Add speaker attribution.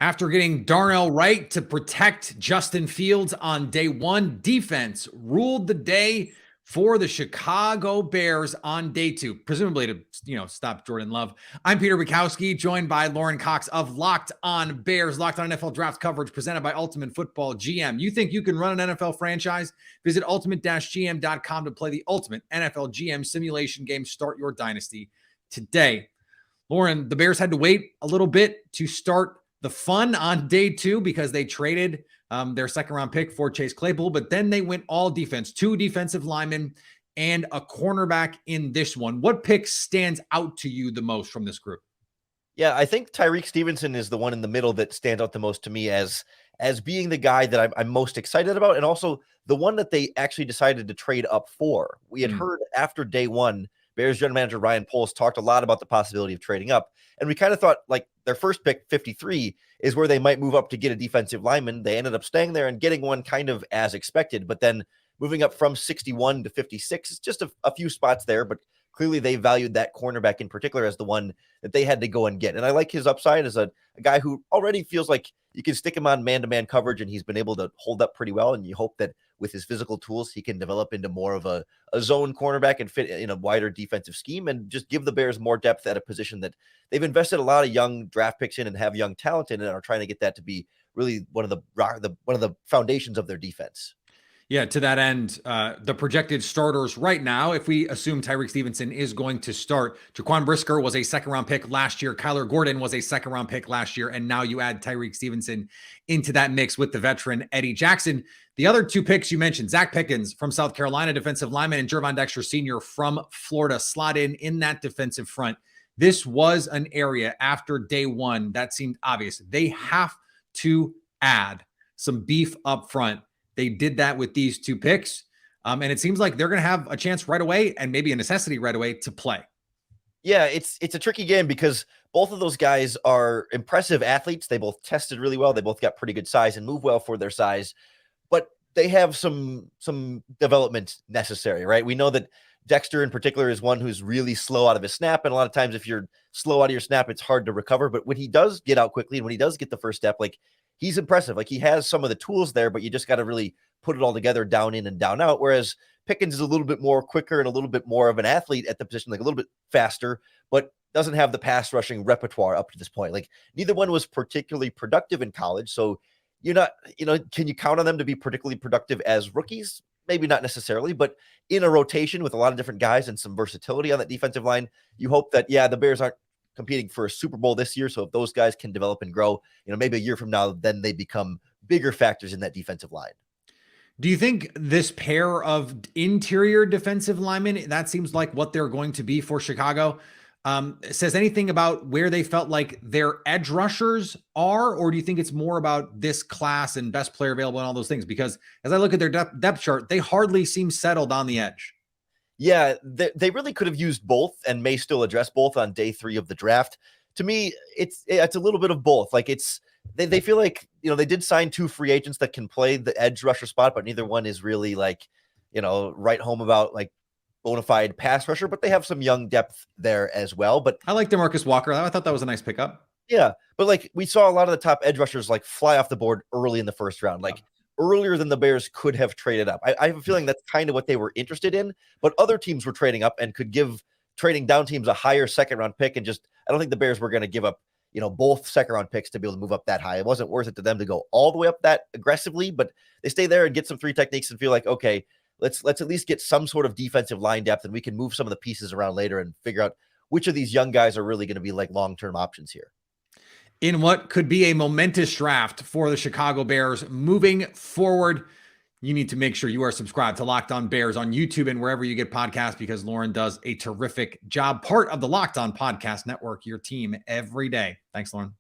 Speaker 1: After getting Darnell Wright to protect Justin Fields on day one, defense ruled the day for the Chicago Bears on day two, presumably to, stop Jordan Love. I'm Peter Bukowski, joined by Lorin Cox of Locked On Bears, Locked On NFL Draft coverage presented by Ultimate Football GM. You think you can run an NFL franchise? Visit ultimate-gm.com to play the ultimate NFL GM simulation game. Start your dynasty today. Lorin, the Bears had to wait a little bit to start the fun on day two because they traded their second round pick for Chase Claypool, but then they went all defense, 2 defensive linemen and a cornerback in this one. What pick stands out to you the most from this group?
Speaker 2: Yeah, I think Tyrique Stevenson is the one in the middle that stands out the most to me as being the guy that I'm most excited about, and also the one that they actually decided to trade up for. We had heard after day one, Bears general manager Ryan Poles talked a lot about the possibility of trading up, and we kind of thought like their first pick, 53, is where they might move up to get a defensive lineman. They ended up staying there and getting one kind of as expected, but then moving up from 61 to 56 is just a few spots there, but clearly they valued that cornerback in particular as the one that they had to go and get. And I like his upside as a guy who already feels like you can stick him on man-to-man coverage and he's been able to hold up pretty well. And you hope that with his physical tools, he can develop into more of a zone cornerback and fit in a wider defensive scheme and just give the Bears more depth at a position that they've invested a lot of young draft picks in and have young talent in and are trying to get that to be really one of the foundations of their defense.
Speaker 1: Yeah, to that end, the projected starters right now, if we assume Tyrique Stevenson is going to start, Jaquan Brisker was a second-round pick last year. Kyler Gordon was a second-round pick last year. And now you add Tyrique Stevenson into that mix with the veteran Eddie Jackson. The other 2 picks you mentioned, Zach Pickens from South Carolina, defensive lineman, and Gervon Dexter Sr. from Florida, slot in that defensive front. This was an area after day one that seemed obvious. They have to add some beef up front. They did that with these 2 picks. And it seems like they're going to have a chance right away and maybe a necessity right away to play.
Speaker 2: Yeah, it's a tricky game because both of those guys are impressive athletes. They both tested really well. They both got pretty good size and move well for their size, but they have some development necessary, right? We know that Dexter in particular is one who's really slow out of his snap. And a lot of times if you're slow out of your snap, it's hard to recover. But when he does get out quickly and when he does get the first step, like he's impressive. Like he has some of the tools there, but you just got to really put it all together down in and down out. Whereas Pickens is a little bit more quicker and a little bit more of an athlete at the position, like a little bit faster, but doesn't have the pass rushing repertoire up to this point. Like neither one was particularly productive in college. So you're not, can you count on them to be particularly productive as rookies? Maybe not necessarily, but in a rotation with a lot of different guys and some versatility on that defensive line, you hope that, the Bears aren't competing for a Super Bowl this year. So if those guys can develop and grow, maybe a year from now, then they become bigger factors in that defensive line.
Speaker 1: Do you think this pair of interior defensive linemen, that seems like what they're going to be for Chicago, says anything about where they felt like their edge rushers are? Or do you think it's more about this class and best player available and all those things? Because as I look at their depth chart, they hardly seem settled on the edge.
Speaker 2: Yeah, they really could have used both and may still address both on day 3 of the draft. To me, it's a little bit of both. Like they feel like, they did sign 2 free agents that can play the edge rusher spot, but neither one is really like, right home about like bona fide pass rusher, but they have some young depth there as well. But
Speaker 1: I like DeMarcus Walker. I thought that was a nice pickup.
Speaker 2: Yeah, but like we saw a lot of the top edge rushers like fly off the board early in the first round. Like earlier than the Bears could have traded up. I have a feeling that's kind of what they were interested in, but other teams were trading up and could give trading down teams a higher second round pick. And I don't think the Bears were going to give up, both second round picks to be able to move up that high. It wasn't worth it to them to go all the way up that aggressively, but they stay there and get some 3 techniques and feel like, okay, let's at least get some sort of defensive line depth and we can move some of the pieces around later and figure out which of these young guys are really going to be like long-term options here.
Speaker 1: In what could be a momentous draft for the Chicago Bears moving forward, you need to make sure you are subscribed to Locked On Bears on YouTube and wherever you get podcasts because Lorin does a terrific job. Part of the Locked On Podcast Network, your team every day. Thanks, Lorin.